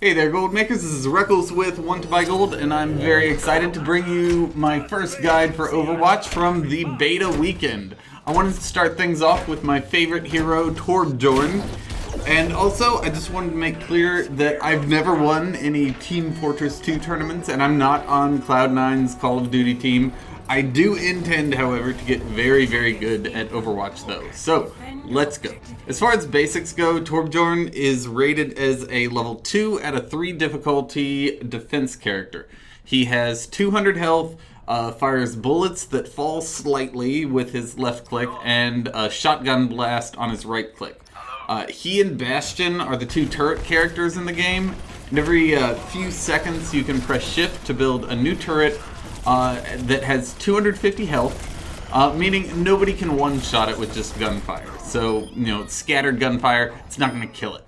Hey there, Gold Makers. This is Reckles with WTBGold, and I'm very excited to bring you my first guide for Overwatch from the beta weekend. I wanted to start things off with my favorite hero, Torbjorn. And also, I just wanted to make clear that I've never won any Team Fortress 2 tournaments, and I'm not on Cloud9's Call of Duty team. I do intend, however, to get very, very good at Overwatch, though. So, let's go. As far as basics go, Torbjorn is rated as a level 2 at a 3 difficulty defense character. He has 200 health, fires bullets that fall slightly with his left click, and a shotgun blast on his right click. He and Bastion are the 2 turret characters in the game, and every few seconds you can press shift to build a new turret that has 250 health, meaning nobody can one-shot it with just gunfire. So, scattered gunfire, it's not going to kill it.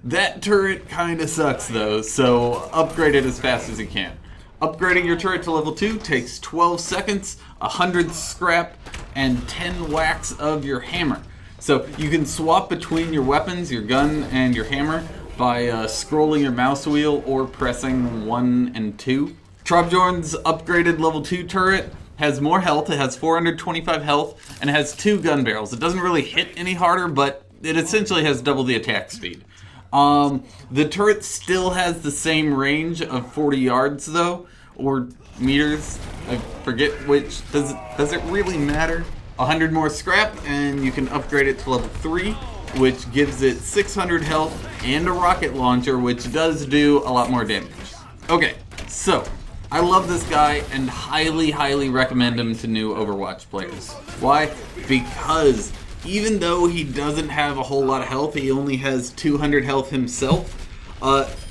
That turret kind of sucks though, so upgrade it as fast as you can. Upgrading your turret to level 2 takes 12 seconds, 100 scrap, and 10 whacks of your hammer. So you can swap between your weapons, your gun, and your hammer by scrolling your mouse wheel or pressing 1 and 2. Torbjorn's upgraded level 2 turret has more health. It has 425 health and it has 2 gun barrels. It doesn't really hit any harder, but it essentially has double the attack speed. The turret still has the same range of 40 yards though, or meters. I forget which. Does it really matter? 100 more scrap and you can upgrade it to level 3, which gives it 600 health and a rocket launcher, which does do a lot more damage. Okay, so I love this guy and highly, highly recommend him to new Overwatch players. Why? Because even though he doesn't have a whole lot of health, he only has 200 health himself,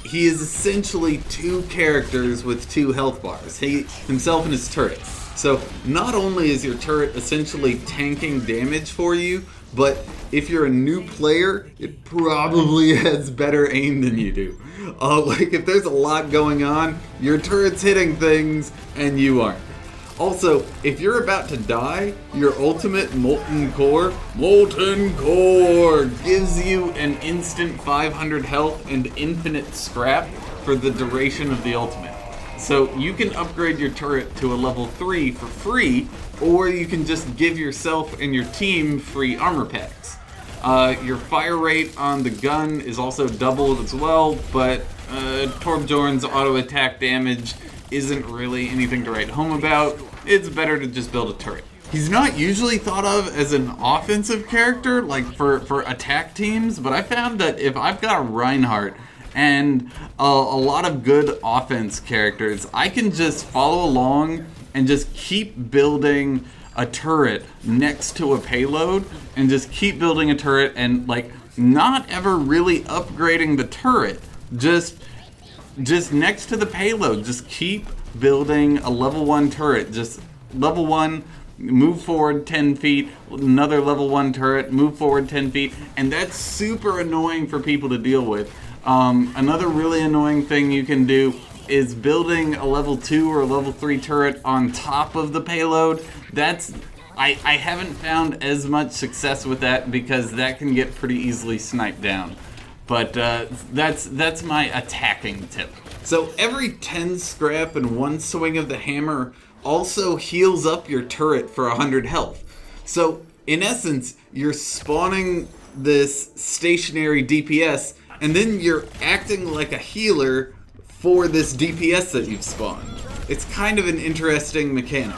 he is essentially 2 characters with 2 health bars, himself and his turret. So not only is your turret essentially tanking damage for you, but if you're a new player, it probably has better aim than you do. Like if there's a lot going on, your turret's hitting things and you aren't. Also, if you're about to die, your ultimate Molten Core gives you an instant 500 health and infinite scrap for the duration of the ultimate. So you can upgrade your turret to a level 3 for free, or you can just give yourself and your team free armor packs. Your fire rate on the gun is also doubled as well, but Torbjorn's auto attack damage isn't really anything to write home about. It's better to just build a turret. He's not usually thought of as an offensive character, like for attack teams, but I found that if I've got Reinhardt and a lot of good offense characters, I can just follow along and just keep building a turret next to a payload and just keep building a turret and not ever really upgrading the turret, just next to the payload. Just keep building a level 1 turret. Just level 1, move forward 10 feet, another level 1 turret, move forward 10 feet, and that's super annoying for people to deal with. Another really annoying thing you can do is building a level 2 or a level 3 turret on top of the payload. I haven't found as much success with that because that can get pretty easily sniped down. But that's my attacking tip. So every 10 scrap and 1 swing of the hammer also heals up your turret for 100 health. So in essence, you're spawning this stationary DPS and then you're acting like a healer for this DPS that you've spawned. It's kind of an interesting mechanic.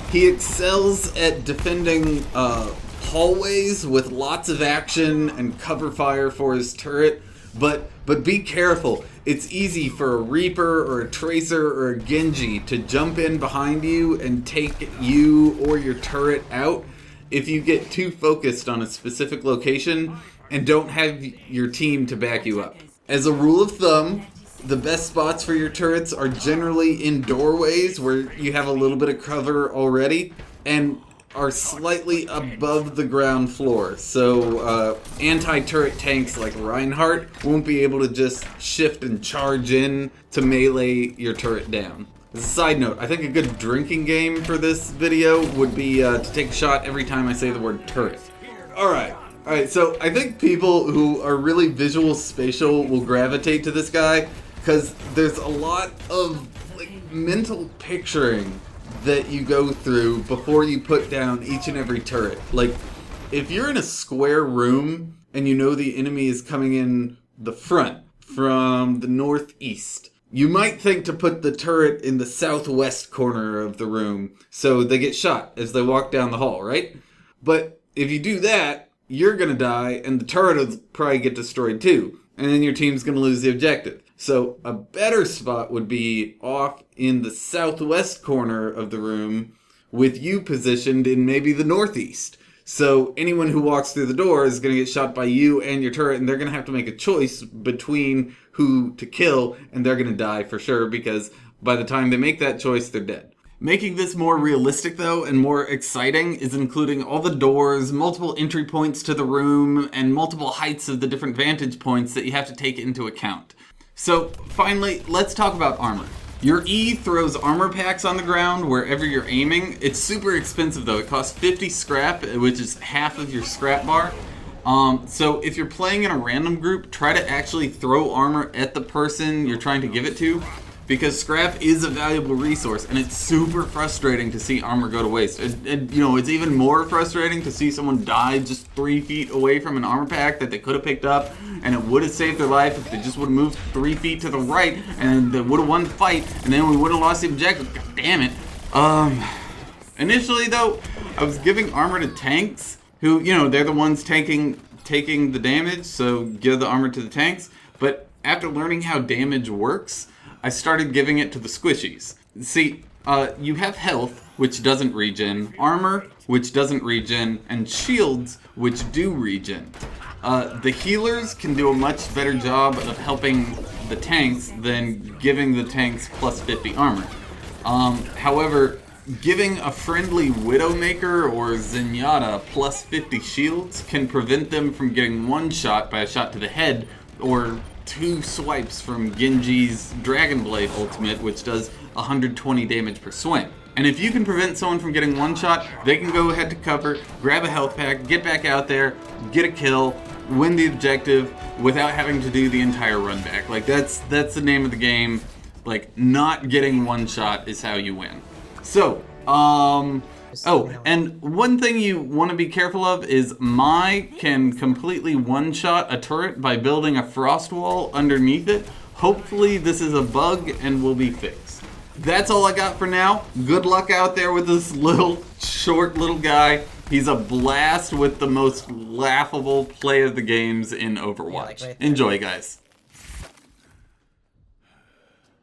He excels at defending hallways with lots of action and cover fire for his turret, but be careful. It's easy for a Reaper or a Tracer or a Genji to jump in behind you and take you or your turret out if you get too focused on a specific location and don't have your team to back you up. As a rule of thumb, the best spots for your turrets are generally in doorways where you have a little bit of cover already and are slightly above the ground floor. So anti-turret tanks like Reinhardt won't be able to just shift and charge in to melee your turret down. As a side note, I think a good drinking game for this video would be to take a shot every time I say the word turret. Alright, so I think people who are really visual spatial will gravitate to this guy. because there's a lot of like mental picturing that you go through before you put down each and every turret. Like, if you're in a square room and you know the enemy is coming in the front from the northeast, you might think to put the turret in the southwest corner of the room so they get shot as they walk down the hall, right? But if you do that, you're going to die and the turret will probably get destroyed too. And then your team's going to lose the objective. So a better spot would be off in the southwest corner of the room with you positioned in maybe the northeast. So anyone who walks through the door is going to get shot by you and your turret, and they're going to have to make a choice between who to kill, and they're going to die for sure because by the time they make that choice, they're dead. Making this more realistic, though, and more exciting is including all the doors, multiple entry points to the room, and multiple heights of the different vantage points that you have to take into account. So, finally, let's talk about armor. Your E throws armor packs on the ground wherever you're aiming. It's super expensive, though. It costs 50 scrap, which is half of your scrap bar. So if you're playing in a random group, try to actually throw armor at the person you're trying to give it to, because scrap is a valuable resource, and it's super frustrating to see armor go to waste. And you know, it's even more frustrating to see someone die just 3 feet away from an armor pack that they could have picked up, and it would have saved their life if they just would have moved 3 feet to the right, and they would have won the fight, and then we would have lost the objective. God damn it. Initially, though, I was giving armor to tanks, who, you know, they're the ones taking the damage, so give the armor to the tanks. But after learning how damage works, I started giving it to the squishies. See, you have health, which doesn't regen, armor, which doesn't regen, and shields, which do regen. The healers can do a much better job of helping the tanks than giving the tanks plus 50 armor. However, giving a friendly Widowmaker or Zenyatta plus 50 shields can prevent them from getting one shot by a shot to the head, or 2 swipes from Genji's Dragon Blade ultimate, which does 120 damage per swing. And if you can prevent someone from getting one shot, they can go ahead to cover, grab a health pack, get back out there, get a kill, win the objective without having to do the entire run back. Like, that's the name of the game. Like, not getting one shot is how you win. So, oh, and one thing you want to be careful of is Mai can completely one-shot a turret by building a frost wall underneath it. Hopefully this is a bug and will be fixed. That's all I got for now. Good luck out there with this short little guy. He's a blast with the most laughable play of the games in Overwatch. Enjoy, guys.